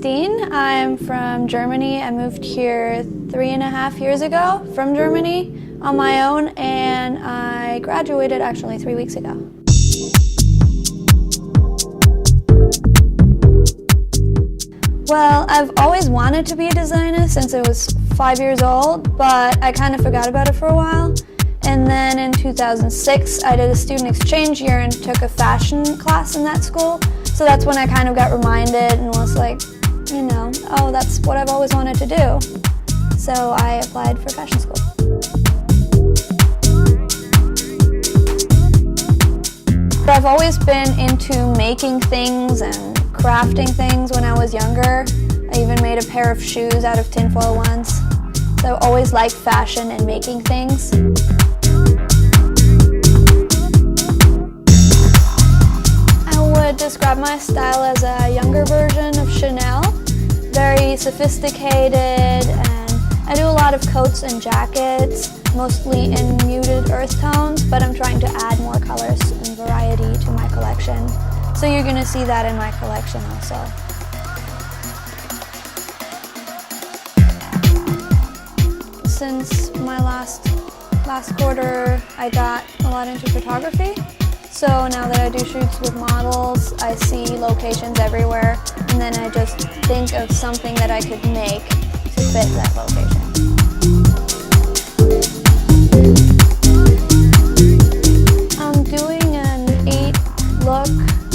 Kerstin. I'm from Germany. I moved here 3.5 years ago from Germany on my own, and I graduated actually 3 weeks ago. Well, I've always wanted to be a designer since I was 5 years old, but I kind of forgot about it for a while. And then in 2006, I did a student exchange year and took a fashion class in that school. So that's when I kind of got reminded and was like, you know, oh, that's what I've always wanted to do. So I applied for fashion school. I've always been into making things and crafting things when I was younger. I even made a pair of shoes out of tinfoil once. So I've always liked fashion and making things. I would describe my style as a younger version of Chanel. Very sophisticated, and I do a lot of coats and jackets, mostly in muted earth tones, but I'm trying to add more colors and variety to my collection. So you're going to see that in my collection also. Since my last quarter, I got a lot into photography. So now that I do shoots with models, I see locations everywhere, and then I just think of something that I could make to fit that location. I'm doing an 8-look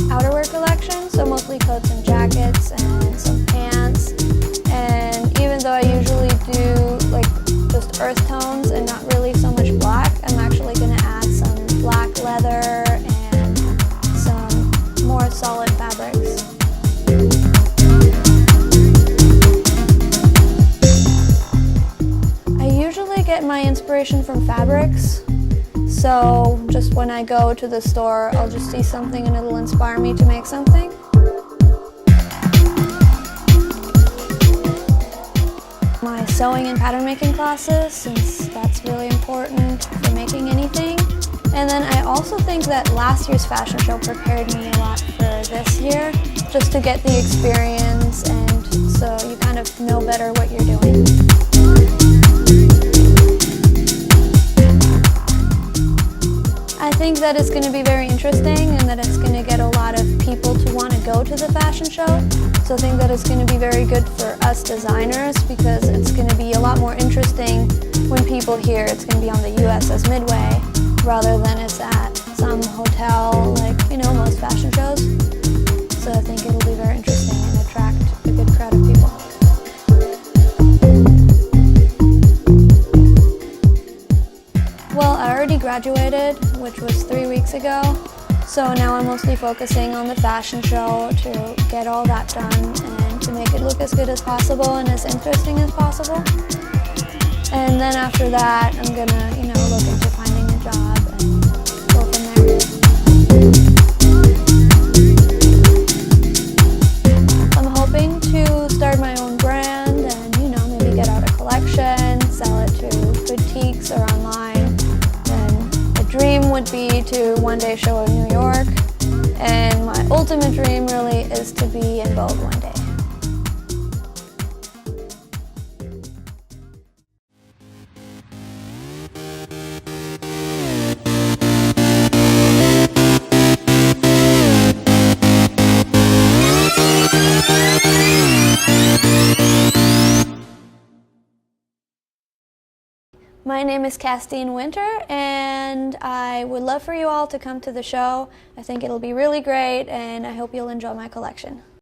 outerwear collection, so mostly coats and jackets and some pants. And even though I usually do like just earth tones and not really so much black, I'm actually going to add some black leather and some more solid fabrics. I usually get my inspiration from fabrics. So just when I go to the store, I'll just see something and it'll inspire me to make something. My sewing and pattern making classes, since that's really important for making anything. And then I also think that last year's fashion show prepared me a lot for this year, just to get the experience and so you kind of know better what you're doing. I think that it's going to be very interesting and that it's going to get a lot of people to want to go to the fashion show. So I think that it's going to be very good for us designers because it's going to be a lot more interesting when people hear it's going to be on the USS Midway rather than it's at some hotel like, you know, most fashion shows. So I think it'll be very interesting and attract a good crowd of people. Well, I already graduated, which was 3 weeks ago, so now I'm mostly focusing on the fashion show to get all that done and to make it look as good as possible and as interesting as possible. And then after that, I'm gonna, you know, look into finding a job and go from there. I'm hoping to start my own brand and, you know, maybe get out a collection, sell it to boutiques or online. Dream would be to one day show in New York, and my ultimate dream really is to be in Vogue one day. My name is Kerstin1, and I would love for you all to come to the show. I think it'll be really great, and I hope you'll enjoy my collection.